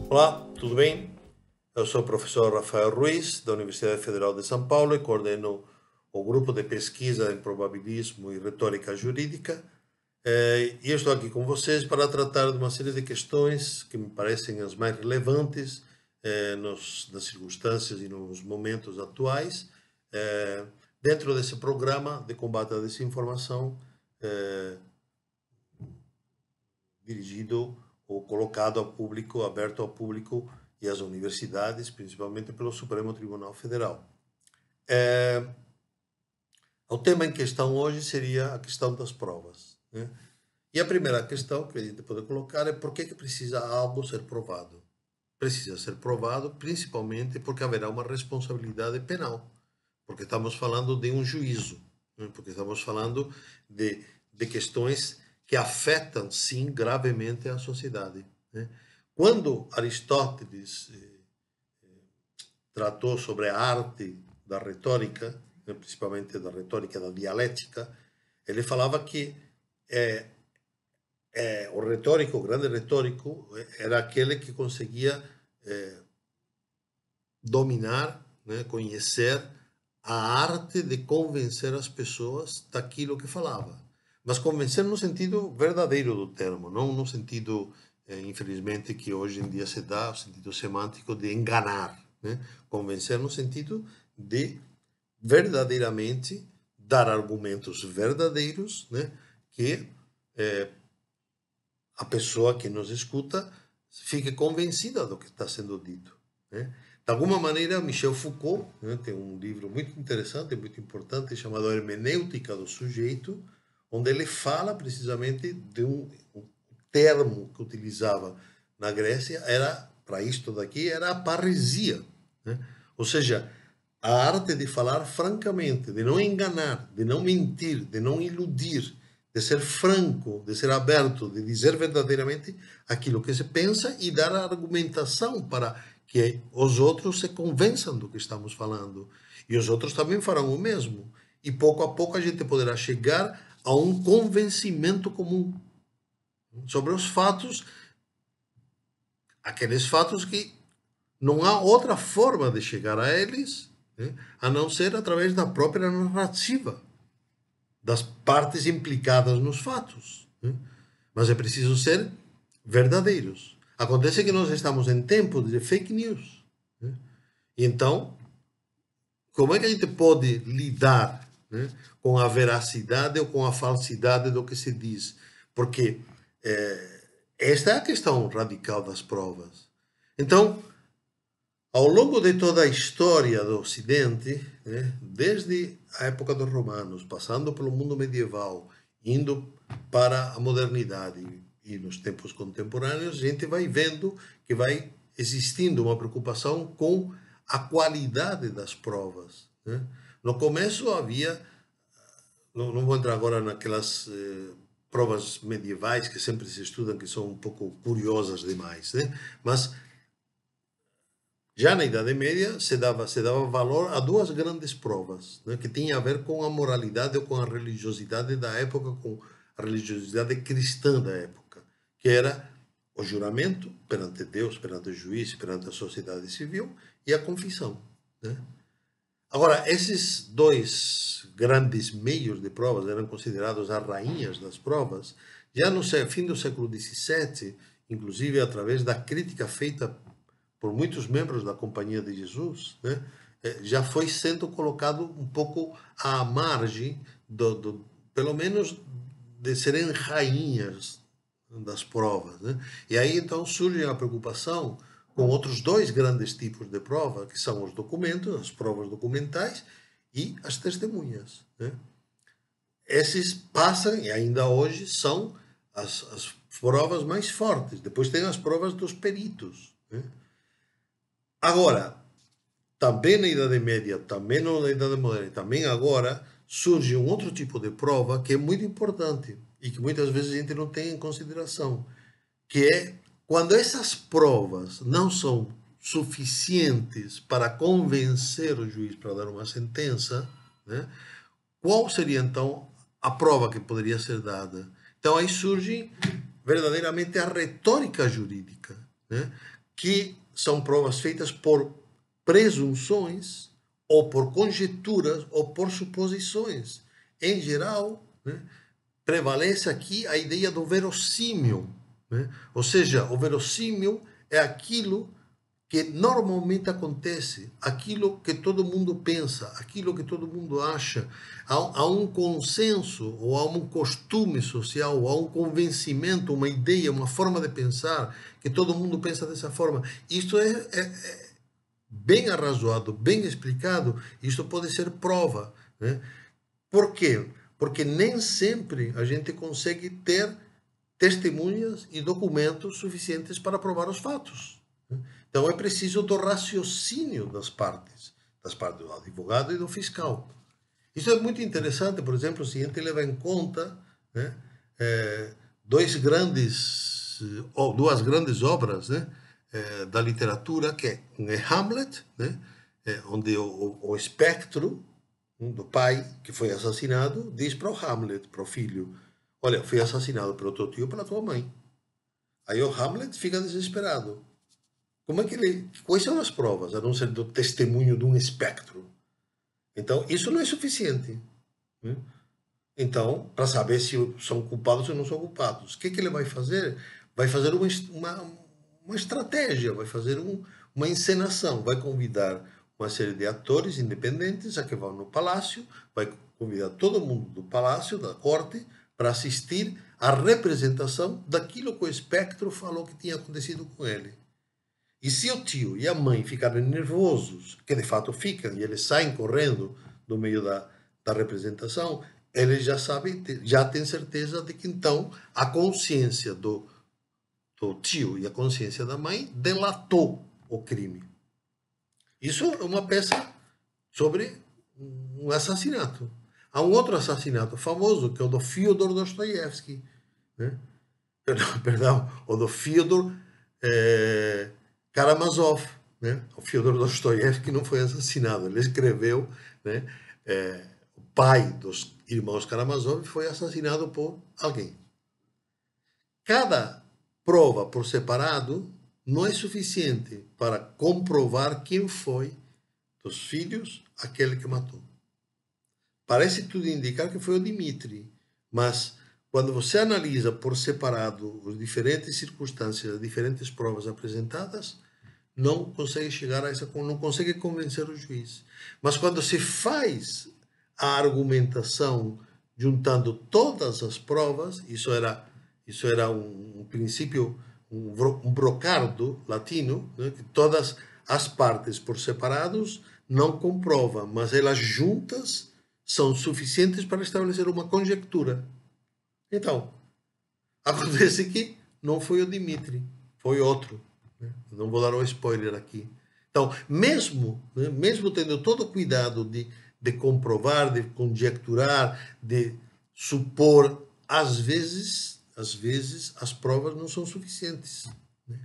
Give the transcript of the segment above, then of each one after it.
Olá, tudo bem? Eu sou o professor Rafael Ruiz, da Universidade Federal de São Paulo, e coordeno o grupo de pesquisa em probabilismo e retórica jurídica. E eu estou aqui com vocês para tratar de uma série de questões que me parecem as mais relevantes nas circunstâncias e nos momentos atuais, dentro desse programa de combate à desinformação dirigido ou colocado ao público, aberto ao público e às universidades, principalmente pelo Supremo Tribunal Federal. O tema em questão hoje seria a questão das provas, né? E a primeira questão que a gente pode colocar é por que precisa algo ser provado? Precisa ser provado principalmente porque haverá uma responsabilidade penal, porque estamos falando de um juízo, né? Porque estamos falando de questões que afetam, sim, gravemente a sociedade, né? Quando Aristóteles tratou sobre a arte da retórica, né, principalmente da retórica da dialética, ele falava que o retórico, o grande retórico, era aquele que conseguia dominar, né, conhecer a arte de convencer as pessoas daquilo que falava. Mas convencer no sentido verdadeiro do termo, não no sentido, infelizmente, que hoje em dia se dá, o sentido semântico de enganar, né? Convencer no sentido de verdadeiramente dar argumentos verdadeiros, né, que a pessoa que nos escuta fique convencida do que está sendo dito, né? De alguma maneira, Michel Foucault, né, tem um livro muito interessante, muito importante, chamado Hermenêutica do Sujeito, onde ele fala precisamente de um termo que utilizava na Grécia, era, para isto daqui, era a parresia, né? Ou seja, a arte de falar francamente, de não enganar, de não mentir, de não iludir, de ser franco, de ser aberto, de dizer verdadeiramente aquilo que se pensa e dar a argumentação para que os outros se convençam do que estamos falando. E os outros também farão o mesmo. E pouco a pouco a gente poderá chegar a um convencimento comum sobre os fatos, aqueles fatos que não há outra forma de chegar a eles, né, a não ser através da própria narrativa das partes implicadas nos fatos, né? Mas é preciso ser verdadeiros. Acontece que nós estamos em tempos de fake news, né? E então, como é que a gente pode lidar, né, com a veracidade ou com a falsidade do que se diz? Porque esta é a questão radical das provas. Então, ao longo de toda a história do Ocidente, né, desde a época dos romanos, passando pelo mundo medieval, indo para a modernidade e nos tempos contemporâneos, a gente vai vendo que vai existindo uma preocupação com a qualidade das provas, né? No começo havia, não vou entrar agora naquelas provas medievais que sempre se estudam, que são um pouco curiosas demais, né? Mas já na Idade Média se dava valor a duas grandes provas, né, que tinham a ver com a moralidade ou com a religiosidade da época, com a religiosidade cristã da época, que era o juramento perante Deus, perante o juiz, perante a sociedade civil, e a confissão, né? Agora, esses dois grandes meios de provas eram considerados as rainhas das provas, já no fim do século XVII, inclusive através da crítica feita por muitos membros da Companhia de Jesus, né, já foi sendo colocado um pouco à margem, pelo menos, de serem rainhas das provas, né? E aí então surge a preocupação com outros dois grandes tipos de prova, que são os documentos, as provas documentais e as testemunhas, né? Esses passam, e ainda hoje são as provas mais fortes. Depois tem as provas dos peritos, né? Agora, também na Idade Média, também na Idade Moderna, também agora, surge um outro tipo de prova que é muito importante e que muitas vezes a gente não tem em consideração, que é quando essas provas não são suficientes para convencer o juiz para dar uma sentença, né? Qual seria então a prova que poderia ser dada? Então aí surge verdadeiramente a retórica jurídica, né? que são provas feitas por presunções, ou por conjecturas, ou por suposições. Em geral, né, prevalece aqui a ideia do verossímil, né? Ou seja, o verossímil é aquilo que normalmente acontece, aquilo que todo mundo pensa, aquilo que todo mundo acha. Há um consenso, ou há um costume social, ou há um convencimento, uma ideia, uma forma de pensar, que todo mundo pensa dessa forma. Isto é bem arrazoado, bem explicado, isto pode ser prova, né? Por quê? Porque nem sempre a gente consegue ter testemunhas e documentos suficientes para provar os fatos. Então é preciso do raciocínio das partes do advogado e do fiscal. Isso é muito interessante, por exemplo, se a gente leva em conta, né, dois grandes, ou duas grandes obras, né, da literatura, que é Hamlet, né, onde o espectro do pai que foi assassinado diz para o Hamlet, para o filho: olha, fui assassinado pelo teu tio e pela tua mãe. Aí o Hamlet fica desesperado. Como é que ele. Quais são as provas, a não ser do testemunho de um espectro? Então, isso não é suficiente, né? Então, para saber se são culpados ou não são culpados, o que ele vai fazer? Vai fazer uma estratégia, vai fazer uma encenação, vai convidar uma série de atores independentes a que vão no palácio, vai convidar todo mundo do palácio, da corte, para assistir à representação daquilo que o espectro falou que tinha acontecido com ele. E se o tio e a mãe ficarem nervosos, que de fato ficam, e eles saem correndo do meio da representação, eles já sabem, já têm certeza de que então a consciência do tio e a consciência da mãe delatou o crime. Isso é uma peça sobre um assassinato. Há um outro assassinato famoso, que é o do Fyodor Dostoiévski, né? Perdão, o do Fyodor Karamazov, né? O Fyodor Dostoiévski não foi assassinado, ele escreveu, né? O pai dos irmãos Karamazov foi assassinado por alguém. Cada prova por separado não é suficiente para comprovar quem foi dos filhos aquele que matou. Parece tudo indicar que foi o Dmitri, mas quando você analisa por separado as diferentes circunstâncias, as diferentes provas apresentadas, não consegue chegar a essa, não consegue convencer o juiz. Mas quando se faz a argumentação juntando todas as provas, isso era um princípio, um brocardo latino, né, que todas as partes por separados não comprovam, mas elas juntas são suficientes para estabelecer uma conjectura. Então, acontece que não foi o Dmitri, foi outro. Né? Não vou dar um spoiler aqui. Então, mesmo tendo todo o cuidado de comprovar, de conjecturar, de supor, às vezes as provas não são suficientes. Né?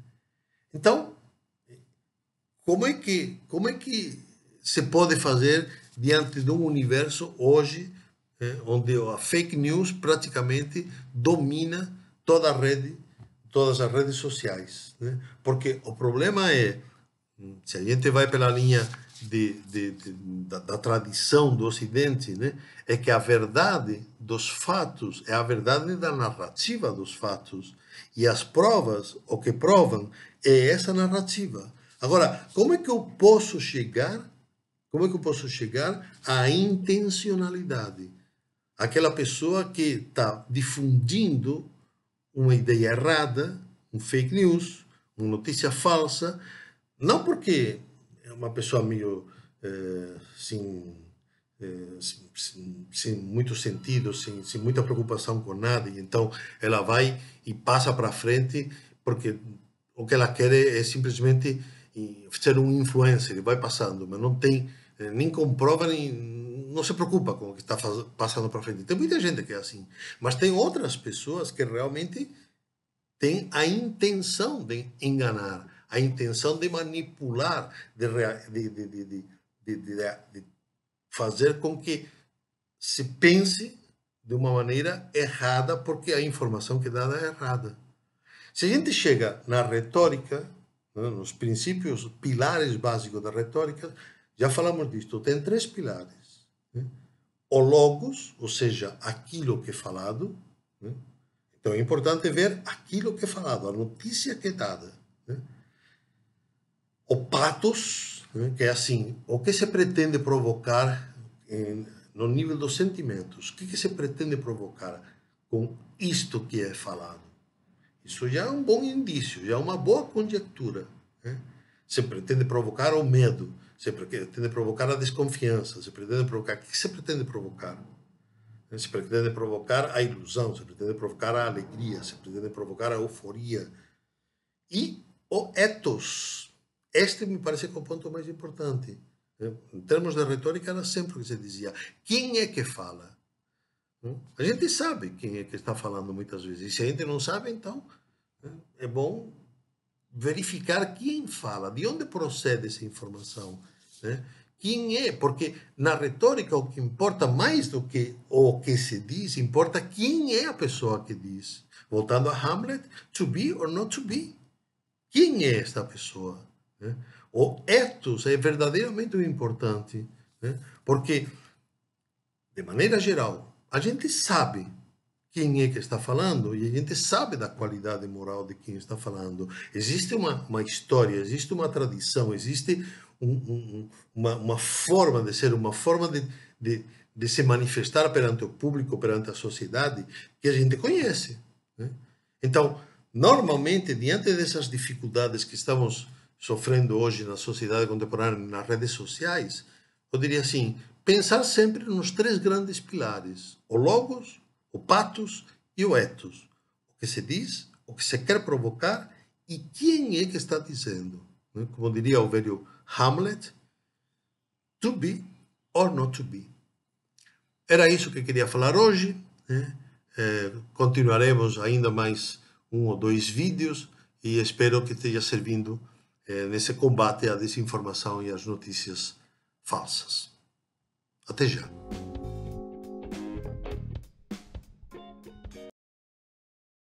Então, como é que se pode fazer diante de um universo hoje onde a fake news praticamente domina toda a rede, todas as redes sociais, né? Porque o problema é, se a gente vai pela linha da tradição do Ocidente, né, é que a verdade dos fatos é a verdade da narrativa dos fatos. E as provas, o que provam, é essa narrativa. Agora, como é que eu posso chegar à intencionalidade? Aquela pessoa que está difundindo uma ideia errada, um fake news, uma notícia falsa, não porque é uma pessoa meio sem muito sentido, sem muita preocupação com nada, e então ela vai e passa para frente porque o que ela quer é simplesmente ser um influencer, e vai passando, mas não tem nem comprova, nem não se preocupa com o que está passando para frente. Tem muita gente que é assim, mas tem outras pessoas que realmente têm a intenção de enganar, a intenção de manipular, de fazer com que se pense de uma maneira errada, porque a informação que é dada é errada. Se a gente chega na retórica, né, nos princípios, pilares básicos da retórica, já falamos disto, tem 3 pilares. Né? O logos, ou seja, aquilo que é falado. Né? Então é importante ver aquilo que é falado, a notícia que é dada. Né? O pathos, né? Que é assim, o que se pretende provocar no nível dos sentimentos. O que se pretende provocar com isto que é falado? Isso já é um bom indício, já é uma boa conjectura. Né? Se pretende provocar o medo, se pretende provocar a desconfiança, se pretende provocar. O que se pretende provocar? Se pretende provocar a ilusão, se pretende provocar a alegria, se pretende provocar a euforia. E o ethos. Este me parece que é o ponto mais importante. Em termos de retórica, era sempre o que se dizia. Quem é que fala? A gente sabe quem é que está falando muitas vezes. E se a gente não sabe, então é bom verificar quem fala, de onde procede essa informação. Né? Quem é? Porque na retórica o que importa mais do que o que se diz, importa quem é a pessoa que diz. Voltando a Hamlet, to be or not to be. Quem é esta pessoa? Né? O ethos é verdadeiramente importante, né? Porque, de maneira geral, a gente sabe quem é que está falando e a gente sabe da qualidade moral de quem está falando. Existe uma história, existe uma tradição, existe uma forma de ser, uma forma de se manifestar perante o público, perante a sociedade, que a gente conhece. Né? Então, normalmente, diante dessas dificuldades que estamos sofrendo hoje na sociedade contemporânea, nas redes sociais, eu diria assim, pensar sempre nos 3 grandes pilares, o logos, o pathos e o ethos. O que se diz, o que se quer provocar e quem é que está dizendo. Né? Como diria o velho Hamlet, to be or not to be. Era isso que queria falar hoje. Né? Continuaremos ainda mais 1 ou 2 vídeos e espero que esteja servindo nesse combate à desinformação e às notícias falsas. Até já.